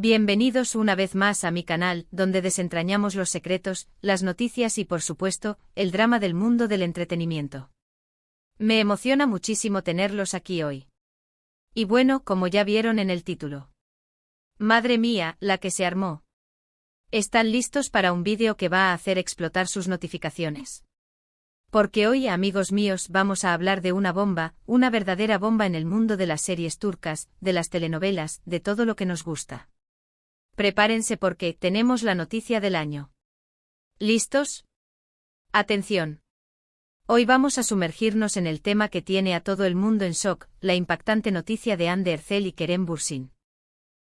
Bienvenidos una vez más a mi canal, donde desentrañamos los secretos, las noticias y por supuesto, el drama del mundo del entretenimiento. Me emociona muchísimo tenerlos aquí hoy. Y bueno, como ya vieron en el título. Madre mía, la que se armó. ¿Están listos para un vídeo que va a hacer explotar sus notificaciones? Porque hoy, amigos míos, vamos a hablar de una bomba, una verdadera bomba en el mundo de las series turcas, de las telenovelas, de todo lo que nos gusta. Prepárense porque tenemos la noticia del año. ¿Listos? Atención. Hoy vamos a sumergirnos en el tema que tiene a todo el mundo en shock, la impactante noticia de Hande Erçel y Kerem Bürsin.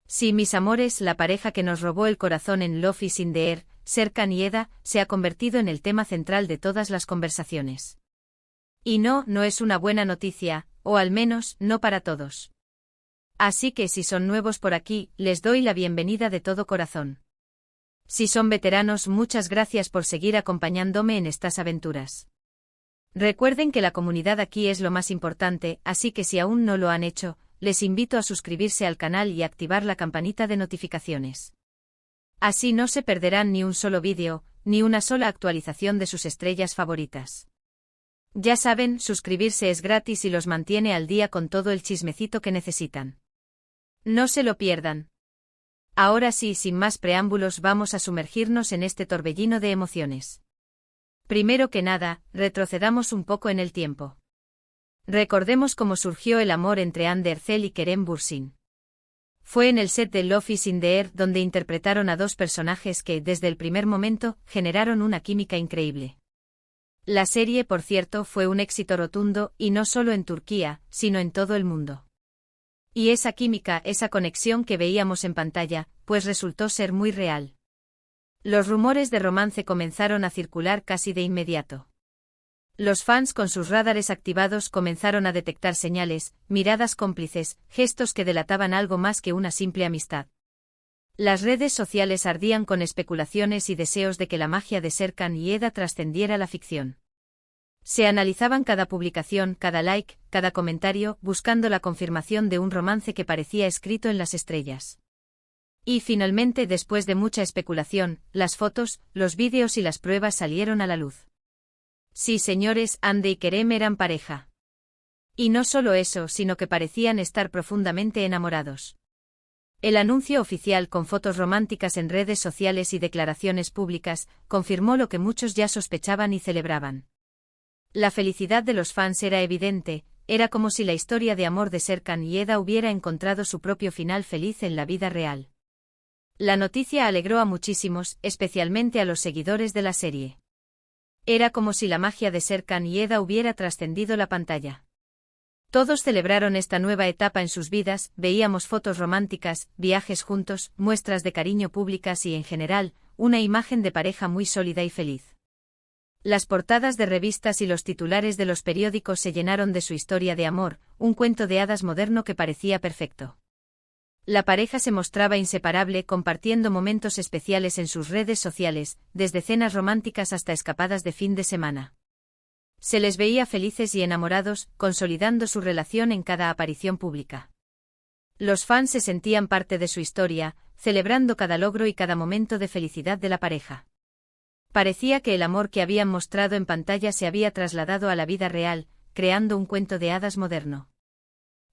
Sí, mis amores, la pareja que nos robó el corazón en Love is in the Air, Serkan y Eda, se ha convertido en el tema central de todas las conversaciones. Y no es una buena noticia, o al menos, no para todos. Así que si son nuevos por aquí, les doy la bienvenida de todo corazón. Si son veteranos, muchas gracias por seguir acompañándome en estas aventuras. Recuerden que la comunidad aquí es lo más importante, así que si aún no lo han hecho, les invito a suscribirse al canal y activar la campanita de notificaciones. Así no se perderán ni un solo vídeo, ni una sola actualización de sus estrellas favoritas. Ya saben, suscribirse es gratis y los mantiene al día con todo el chismecito que necesitan. No se lo pierdan. Ahora sí, sin más preámbulos, vamos a sumergirnos en este torbellino de emociones. Primero que nada, retrocedamos un poco en el tiempo. Recordemos cómo surgió el amor entre Hande Erçel y Kerem Bürsin. Fue en el set de Love is in the Air donde interpretaron a dos personajes que, desde el primer momento, generaron una química increíble. La serie, por cierto, fue un éxito rotundo, y no solo en Turquía, sino en todo el mundo. Y esa química, esa conexión que veíamos en pantalla, pues resultó ser muy real. Los rumores de romance comenzaron a circular casi de inmediato. Los fans con sus radares activados comenzaron a detectar señales, miradas cómplices, gestos que delataban algo más que una simple amistad. Las redes sociales ardían con especulaciones y deseos de que la magia de Serkan y Eda trascendiera la ficción. Se analizaban cada publicación, cada like, cada comentario, buscando la confirmación de un romance que parecía escrito en las estrellas. Y finalmente, después de mucha especulación, las fotos, los vídeos y las pruebas salieron a la luz. Sí, señores, Hande y Kerem eran pareja. Y no solo eso, sino que parecían estar profundamente enamorados. El anuncio oficial con fotos románticas en redes sociales y declaraciones públicas confirmó lo que muchos ya sospechaban y celebraban. La felicidad de los fans era evidente, era como si la historia de amor de Serkan y Eda hubiera encontrado su propio final feliz en la vida real. La noticia alegró a muchísimos, especialmente a los seguidores de la serie. Era como si la magia de Serkan y Eda hubiera trascendido la pantalla. Todos celebraron esta nueva etapa en sus vidas, veíamos fotos románticas, viajes juntos, muestras de cariño públicas y en general, una imagen de pareja muy sólida y feliz. Las portadas de revistas y los titulares de los periódicos se llenaron de su historia de amor, un cuento de hadas moderno que parecía perfecto. La pareja se mostraba inseparable, compartiendo momentos especiales en sus redes sociales, desde cenas románticas hasta escapadas de fin de semana. Se les veía felices y enamorados, consolidando su relación en cada aparición pública. Los fans se sentían parte de su historia, celebrando cada logro y cada momento de felicidad de la pareja. Parecía que el amor que habían mostrado en pantalla se había trasladado a la vida real, creando un cuento de hadas moderno.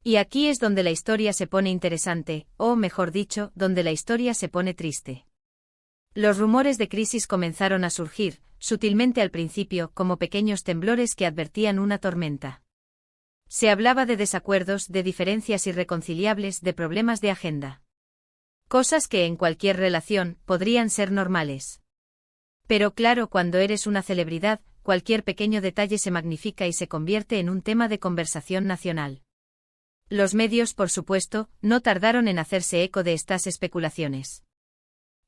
Y aquí es donde la historia se pone interesante, o mejor dicho, donde la historia se pone triste. Los rumores de crisis comenzaron a surgir, sutilmente al principio, como pequeños temblores que advertían una tormenta. Se hablaba de desacuerdos, de diferencias irreconciliables, de problemas de agenda. Cosas que en cualquier relación podrían ser normales. Pero claro, cuando eres una celebridad, cualquier pequeño detalle se magnifica y se convierte en un tema de conversación nacional. Los medios, por supuesto, no tardaron en hacerse eco de estas especulaciones.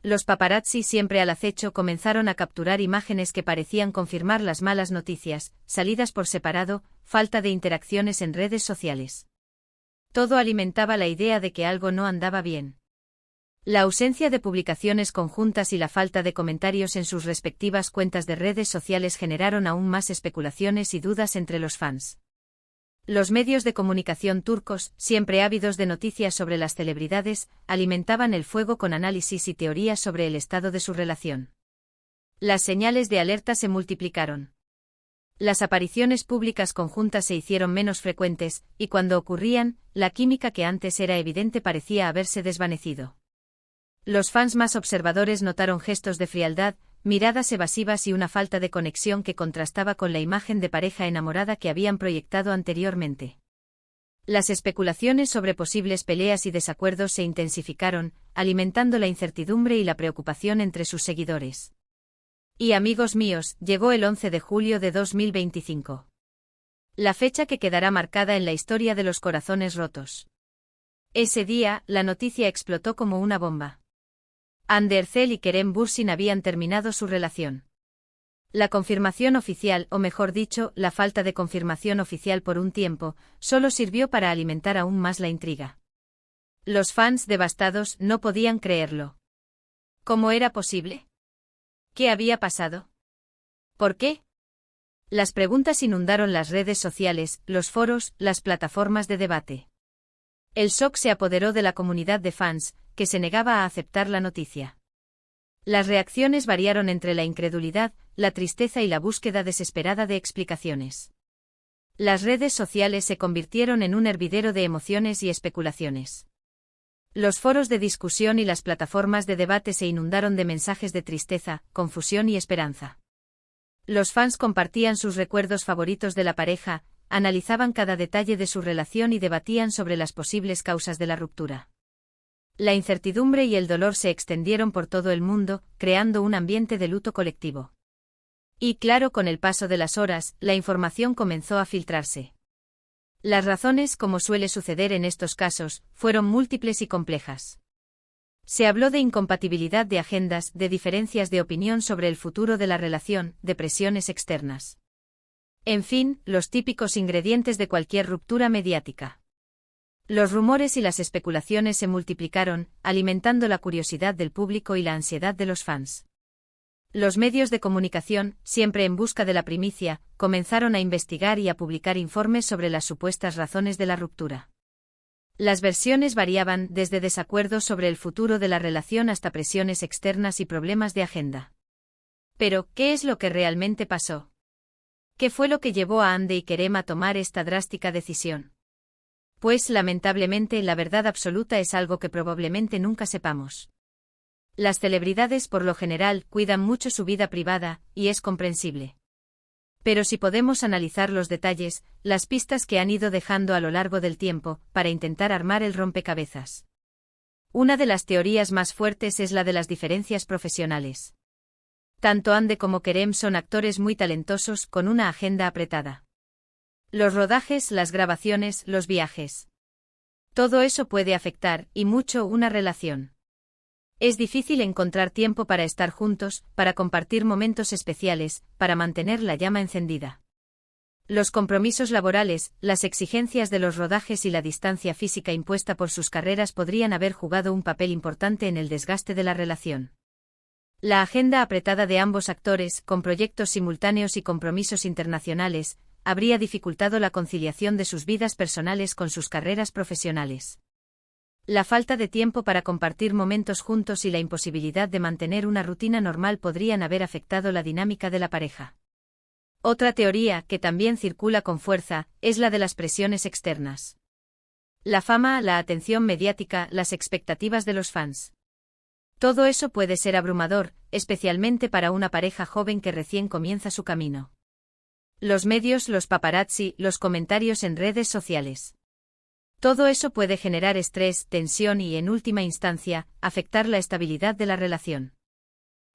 Los paparazzi, siempre al acecho, comenzaron a capturar imágenes que parecían confirmar las malas noticias, salidas por separado, falta de interacciones en redes sociales. Todo alimentaba la idea de que algo no andaba bien. La ausencia de publicaciones conjuntas y la falta de comentarios en sus respectivas cuentas de redes sociales generaron aún más especulaciones y dudas entre los fans. Los medios de comunicación turcos, siempre ávidos de noticias sobre las celebridades, alimentaban el fuego con análisis y teorías sobre el estado de su relación. Las señales de alerta se multiplicaron. Las apariciones públicas conjuntas se hicieron menos frecuentes, y cuando ocurrían, la química que antes era evidente parecía haberse desvanecido. Los fans más observadores notaron gestos de frialdad, miradas evasivas y una falta de conexión que contrastaba con la imagen de pareja enamorada que habían proyectado anteriormente. Las especulaciones sobre posibles peleas y desacuerdos se intensificaron, alimentando la incertidumbre y la preocupación entre sus seguidores. Y amigos míos, llegó el 11 de julio de 2025. La fecha que quedará marcada en la historia de los corazones rotos. Ese día, la noticia explotó como una bomba. Hande Erçel y Kerem Bürsin habían terminado su relación. La confirmación oficial, o mejor dicho, la falta de confirmación oficial por un tiempo, solo sirvió para alimentar aún más la intriga. Los fans devastados no podían creerlo. ¿Cómo era posible? ¿Qué había pasado? ¿Por qué? Las preguntas inundaron las redes sociales, los foros, las plataformas de debate. El shock se apoderó de la comunidad de fans, que se negaba a aceptar la noticia. Las reacciones variaron entre la incredulidad, la tristeza y la búsqueda desesperada de explicaciones. Las redes sociales se convirtieron en un hervidero de emociones y especulaciones. Los foros de discusión y las plataformas de debate se inundaron de mensajes de tristeza, confusión y esperanza. Los fans compartían sus recuerdos favoritos de la pareja, analizaban cada detalle de su relación y debatían sobre las posibles causas de la ruptura. La incertidumbre y el dolor se extendieron por todo el mundo, creando un ambiente de luto colectivo. Y claro, con el paso de las horas, la información comenzó a filtrarse. Las razones, como suele suceder en estos casos, fueron múltiples y complejas. Se habló de incompatibilidad de agendas, de diferencias de opinión sobre el futuro de la relación, de presiones externas. En fin, los típicos ingredientes de cualquier ruptura mediática. Los rumores y las especulaciones se multiplicaron, alimentando la curiosidad del público y la ansiedad de los fans. Los medios de comunicación, siempre en busca de la primicia, comenzaron a investigar y a publicar informes sobre las supuestas razones de la ruptura. Las versiones variaban desde desacuerdos sobre el futuro de la relación hasta presiones externas y problemas de agenda. Pero, ¿qué es lo que realmente pasó? ¿Qué fue lo que llevó a Hande y Kerem a tomar esta drástica decisión? Pues, lamentablemente, la verdad absoluta es algo que probablemente nunca sepamos. Las celebridades por lo general cuidan mucho su vida privada, y es comprensible. Pero si podemos analizar los detalles, las pistas que han ido dejando a lo largo del tiempo, para intentar armar el rompecabezas. Una de las teorías más fuertes es la de las diferencias profesionales. Tanto Hande como Kerem son actores muy talentosos con una agenda apretada. Los rodajes, las grabaciones, los viajes. Todo eso puede afectar, y mucho, una relación. Es difícil encontrar tiempo para estar juntos, para compartir momentos especiales, para mantener la llama encendida. Los compromisos laborales, las exigencias de los rodajes y la distancia física impuesta por sus carreras podrían haber jugado un papel importante en el desgaste de la relación. La agenda apretada de ambos actores, con proyectos simultáneos y compromisos internacionales, habría dificultado la conciliación de sus vidas personales con sus carreras profesionales. La falta de tiempo para compartir momentos juntos y la imposibilidad de mantener una rutina normal podrían haber afectado la dinámica de la pareja. Otra teoría, que también circula con fuerza, es la de las presiones externas. La fama, la atención mediática, las expectativas de los fans. Todo eso puede ser abrumador, especialmente para una pareja joven que recién comienza su camino. Los medios, los paparazzi, los comentarios en redes sociales. Todo eso puede generar estrés, tensión y, en última instancia, afectar la estabilidad de la relación.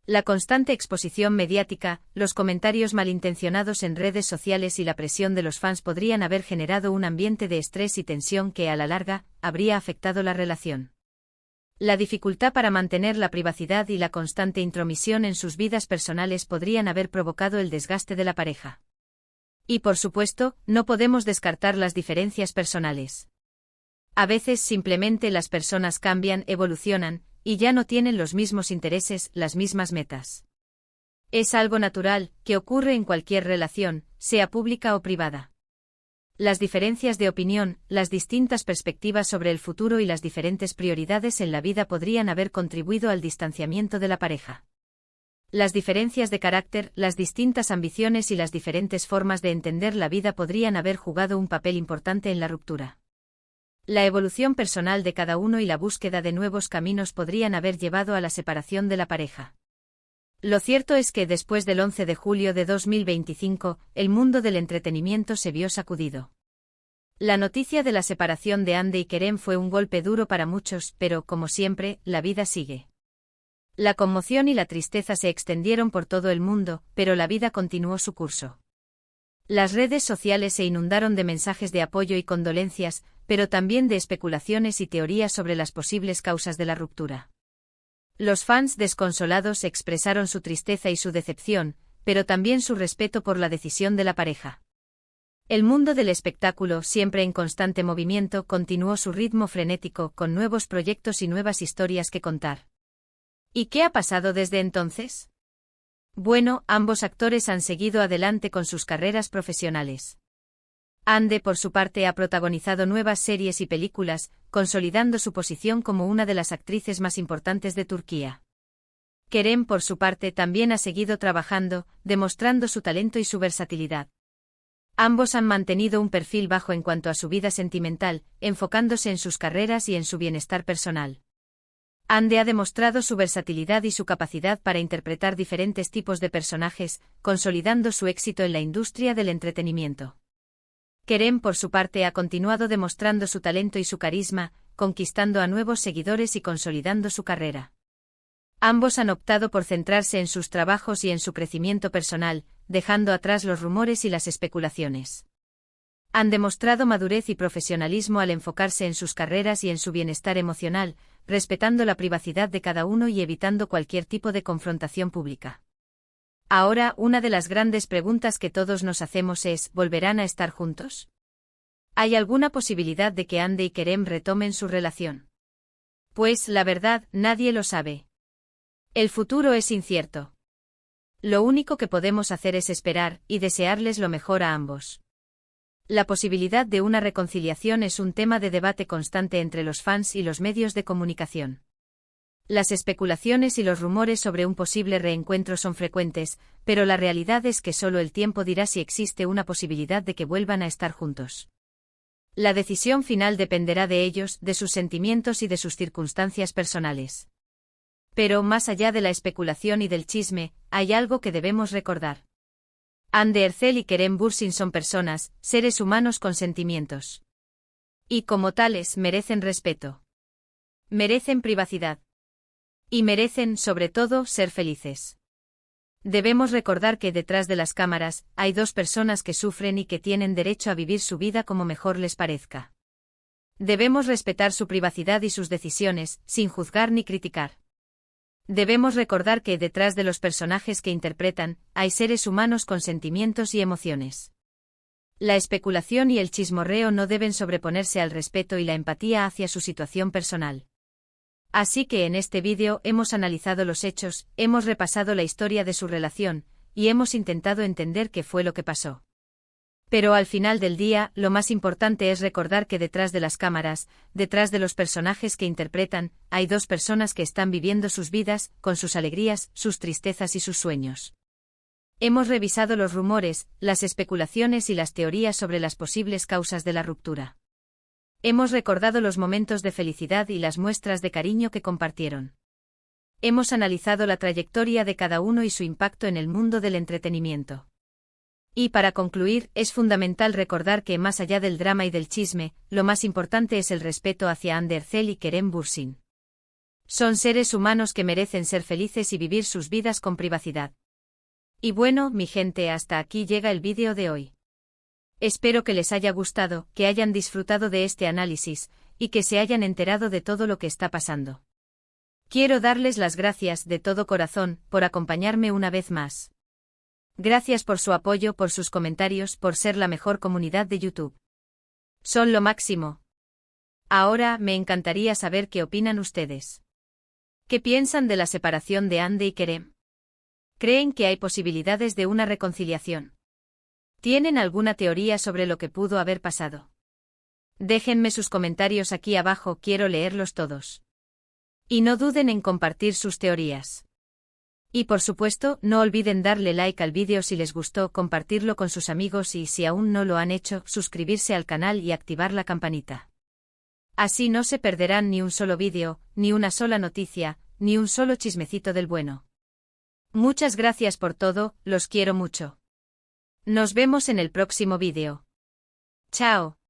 La constante exposición mediática, los comentarios malintencionados en redes sociales y la presión de los fans podrían haber generado un ambiente de estrés y tensión que, a la larga, habría afectado la relación. La dificultad para mantener la privacidad y la constante intromisión en sus vidas personales podrían haber provocado el desgaste de la pareja. Y, por supuesto, no podemos descartar las diferencias personales. A veces simplemente las personas cambian, evolucionan, y ya no tienen los mismos intereses, las mismas metas. Es algo natural, que ocurre en cualquier relación, sea pública o privada. Las diferencias de opinión, las distintas perspectivas sobre el futuro y las diferentes prioridades en la vida podrían haber contribuido al distanciamiento de la pareja. Las diferencias de carácter, las distintas ambiciones y las diferentes formas de entender la vida podrían haber jugado un papel importante en la ruptura. La evolución personal de cada uno y la búsqueda de nuevos caminos podrían haber llevado a la separación de la pareja. Lo cierto es que después del 11 de julio de 2025, el mundo del entretenimiento se vio sacudido. La noticia de la separación de Hande y Kerem fue un golpe duro para muchos, pero, como siempre, la vida sigue. La conmoción y la tristeza se extendieron por todo el mundo, pero la vida continuó su curso. Las redes sociales se inundaron de mensajes de apoyo y condolencias, pero también de especulaciones y teorías sobre las posibles causas de la ruptura. Los fans desconsolados expresaron su tristeza y su decepción, pero también su respeto por la decisión de la pareja. El mundo del espectáculo, siempre en constante movimiento, continuó su ritmo frenético, con nuevos proyectos y nuevas historias que contar. ¿Y qué ha pasado desde entonces? Bueno, ambos actores han seguido adelante con sus carreras profesionales. Hande, por su parte, ha protagonizado nuevas series y películas, consolidando su posición como una de las actrices más importantes de Turquía. Kerem, por su parte, también ha seguido trabajando, demostrando su talento y su versatilidad. Ambos han mantenido un perfil bajo en cuanto a su vida sentimental, enfocándose en sus carreras y en su bienestar personal. Hande ha demostrado su versatilidad y su capacidad para interpretar diferentes tipos de personajes, consolidando su éxito en la industria del entretenimiento. Kerem, por su parte, ha continuado demostrando su talento y su carisma, conquistando a nuevos seguidores y consolidando su carrera. Ambos han optado por centrarse en sus trabajos y en su crecimiento personal, dejando atrás los rumores y las especulaciones. Han demostrado madurez y profesionalismo al enfocarse en sus carreras y en su bienestar emocional, respetando la privacidad de cada uno y evitando cualquier tipo de confrontación pública. Ahora, una de las grandes preguntas que todos nos hacemos es: ¿volverán a estar juntos? ¿Hay alguna posibilidad de que Hande y Kerem retomen su relación? Pues, la verdad, nadie lo sabe. El futuro es incierto. Lo único que podemos hacer es esperar, y desearles lo mejor a ambos. La posibilidad de una reconciliación es un tema de debate constante entre los fans y los medios de comunicación. Las especulaciones y los rumores sobre un posible reencuentro son frecuentes, pero la realidad es que solo el tiempo dirá si existe una posibilidad de que vuelvan a estar juntos. La decisión final dependerá de ellos, de sus sentimientos y de sus circunstancias personales. Pero, más allá de la especulación y del chisme, hay algo que debemos recordar. Hande Erçel y Kerem Bürsin son personas, seres humanos con sentimientos. Y como tales, merecen respeto. Merecen privacidad. Y merecen, sobre todo, ser felices. Debemos recordar que detrás de las cámaras, hay dos personas que sufren y que tienen derecho a vivir su vida como mejor les parezca. Debemos respetar su privacidad y sus decisiones, sin juzgar ni criticar. Debemos recordar que detrás de los personajes que interpretan, hay seres humanos con sentimientos y emociones. La especulación y el chismorreo no deben sobreponerse al respeto y la empatía hacia su situación personal. Así que en este vídeo hemos analizado los hechos, hemos repasado la historia de su relación, y hemos intentado entender qué fue lo que pasó. Pero al final del día, lo más importante es recordar que detrás de las cámaras, detrás de los personajes que interpretan, hay dos personas que están viviendo sus vidas, con sus alegrías, sus tristezas y sus sueños. Hemos revisado los rumores, las especulaciones y las teorías sobre las posibles causas de la ruptura. Hemos recordado los momentos de felicidad y las muestras de cariño que compartieron. Hemos analizado la trayectoria de cada uno y su impacto en el mundo del entretenimiento. Y para concluir, es fundamental recordar que más allá del drama y del chisme, lo más importante es el respeto hacia Hande Erçel y Kerem Bürsin. Son seres humanos que merecen ser felices y vivir sus vidas con privacidad. Y bueno, mi gente, hasta aquí llega el vídeo de hoy. Espero que les haya gustado, que hayan disfrutado de este análisis, y que se hayan enterado de todo lo que está pasando. Quiero darles las gracias de todo corazón por acompañarme una vez más. Gracias por su apoyo, por sus comentarios, por ser la mejor comunidad de YouTube. Son lo máximo. Ahora me encantaría saber qué opinan ustedes. ¿Qué piensan de la separación de Hande y Kerem? ¿Creen que hay posibilidades de una reconciliación? ¿Tienen alguna teoría sobre lo que pudo haber pasado? Déjenme sus comentarios aquí abajo, quiero leerlos todos. Y no duden en compartir sus teorías. Y por supuesto, no olviden darle like al vídeo si les gustó, compartirlo con sus amigos y si aún no lo han hecho, suscribirse al canal y activar la campanita. Así no se perderán ni un solo vídeo, ni una sola noticia, ni un solo chismecito del bueno. Muchas gracias por todo, los quiero mucho. Nos vemos en el próximo vídeo. Chao.